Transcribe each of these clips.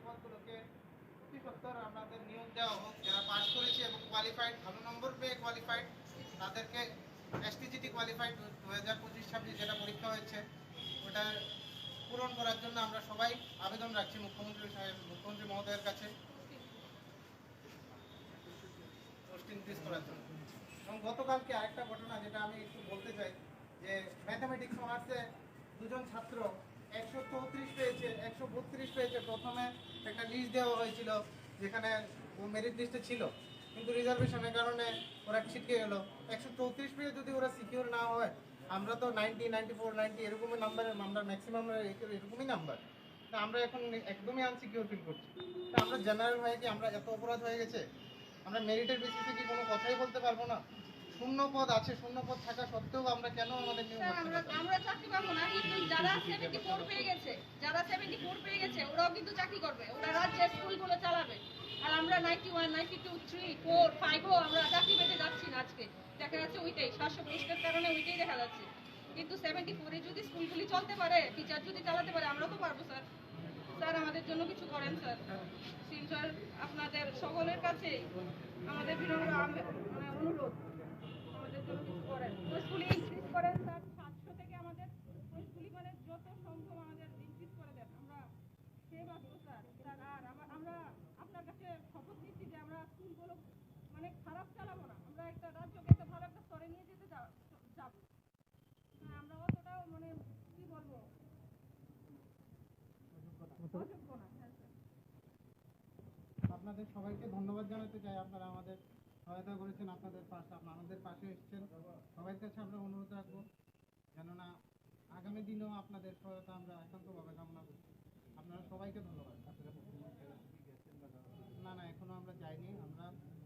পদগুলোকে অতি সত্বর আমাদের নিয়োগ দেওয়া হোক। যারা পাস করেছে এবং কোয়ালিফাইড, ভালো নম্বর পেয়ে কোয়ালিফাইড, তাদেরকে এসটিজিটি কোয়ালিফাইড 2025-26 যেটা পরীক্ষা হয়েছে ওটা পূরণ করার জন্য আমরা সবাই আবেদন রাখছি মুখ্যমন্ত্রী মহোদয়ের কাছে পোস্ট ইনক্রিজ করার জন্য। এবং গতকালকে আরেকটা ঘটনা যেটা আমি একটু বলতে চাই, যে ম্যাথামেটিক্স অনার্সে দুজন ছাত্র 134 পেয়েছে, 132 পেয়েছে। প্রথমে একটা লিস্ট দেওয়া হয়েছিল যেখানে মেরিট লিস্টে ছিল, কিন্তু রিজার্ভেশনের কারণে ওরা ছিটকে গেল। 134 পেয়ে যদি ওরা সিকিউর না হয়, আমরা তো 90, 94, 90 এরকমই নাম্বারের, আমরা ম্যাক্সিমাম এরকমই নাম্বার, তা আমরা এখন একদমই আনসিকিউর ফিল করছি। তা আমরা জেনারেল হয়ে কি আমরা এত অপরাধ হয়ে গেছে? আমরা মেরিটের বেসিসে কি কোনো কথাই বলতে পারবো না? শূন্য পদ আছে, শূন্য পদ থাকা সত্ত্বেও আমরা কেন আমাদের নিয়ম আমরা চাকরি পাবো না? কিন্তু যারা 74 পেয়ে গেছে, ওরাও কিন্তু চাকরি করবে, ওরা রাজ্যের স্কুলগুলো চালাবে। আর আমরা 91, 92, 3, 4, 5 আমরা চাকরি পেতে যাচ্ছি না। আজকে দেখা যাচ্ছে ওইটাই শ্বাসকষ্টের কারণে ওইটাই দেখা যাচ্ছে। কিন্তু 74 যদি স্কুলগুলি চলতে পারে, টিচার যদি চালাতে পারে, আমরা তো পারবো স্যার। স্যার আমাদের জন্য কিছু করেন স্যার। স্যার আপনাদের সকলের কাছে আমাদের বিনম্র অনুরোধ, আমাদের জন্য কিছু করেন। স্কুলে ইনক্রিজ করেন স্যার, 700 থেকে আমাদের স্কুলে মানে যত সম্ভব আমাদের ইনক্রিজ করে দেন। আমরা সেবা দেবো স্যার। আর আমরা আপনার কাছে শপথ নিচ্ছি যে আমরা স্কুলগুলো মানে খারাপ চালাবো না। আমরা একটা রাজ্যকে একটা ভালো একটা স্তরে নিয়ে যেতে যাব। হ্যাঁ, আমরা অতটাও মানে কি বলবো, আপনাদের সবাইকে ধন্যবাদ জানাতে চাই। আপনারা আমাদের সহায়তা করেছেন, আপনাদের পাশে এসেছেন। সবার কাছে আমরা অনুরোধ রাখবো কেননা আগামী দিনেও আপনাদের সহায়তা আমরা একান্তভাবে কামনা করছি। আপনারা সবাইকে ধন্যবাদ। না এখনো আমরা যাইনি। আমরা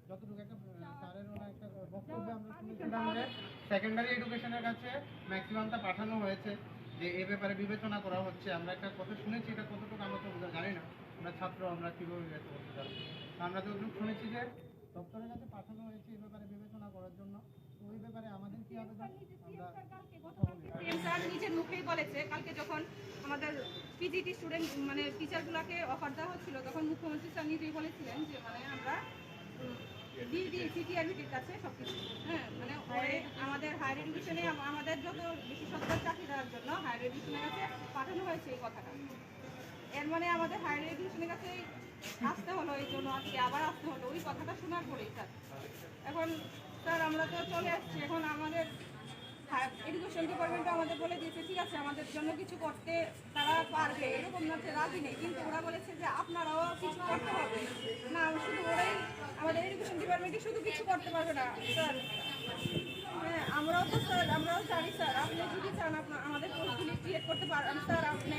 যতটুকু একটা স্যারের একটা বক্তব্যে আমরা শুনেছিলাম যে সেকেন্ডারি এডুকেশনের কাছে ম্যাক্সিমামটা পাঠানো হয়েছে, যে এ ব্যাপারে বিবেচনা করা হচ্ছে। আমরা একটা কথা শুনেছি, এটা কতটুকু আমরা তো জানি না, আমরা ছাত্র, আমরা কীভাবে বিবেচনা করতে পারবো। আমরা যতটুকু শুনেছি যে দপ্তরের কাছে পাঠানো হয়েছে এই ব্যাপারে বিবেচনা করার জন্য। তো ওই ব্যাপারে আমাদের কি আবেদন, আমরা নিজের মুখেই বলেছে। কালকে যখন আমাদের পিজিটি স্টুডেন্ট মানে টিচারগুলোকে অফার দেওয়া হচ্ছিল, তখন মুখ্যমন্ত্রী স্যার নিজেই বলেছিলেন যে মানে আমরা দিয়ে দিয়েছি টিআরবিটির কাছে সবকিছু। হ্যাঁ, মানে আমাদের হায়ার এডুকেশনে আমাদের যত বেশি সত্তর চাকরি দেওয়ার জন্য হায়ার এডুকেশনের কাছে পাঠানো হয়েছে এই কথাটা। এর মানে আমাদের হায়ার এডুকেশনের কাছে আসতে হলো, এই জন্য আজকে আবার আসতে হলো ওই কথাটা শোনার পরেই স্যার। এখন স্যার আমরা তো চলে আসছি, এখন আমাদের এডুকেশন ডিপার্টমেন্ট আমাদের বলে দিয়েছে ঠিক আছে আমাদের জন্য কিছু করতে তারা পারবে, এরকম না যে রাজি নেই, কিন্তু ওরা বলেছে যে আপনারাও কিছু করতে হবে না। শুধু ওরাই আমাদের এডুকেশন ডিপার্টমেন্টে শুধু কিছু করতে পারবে না স্যার। হ্যাঁ, আমরাও তো স্যার, আমরাও জানি স্যার, আপনি যদি চান আমাদের পোস্টগুলি ক্রিয়েট করতে পারেন স্যার, আপনি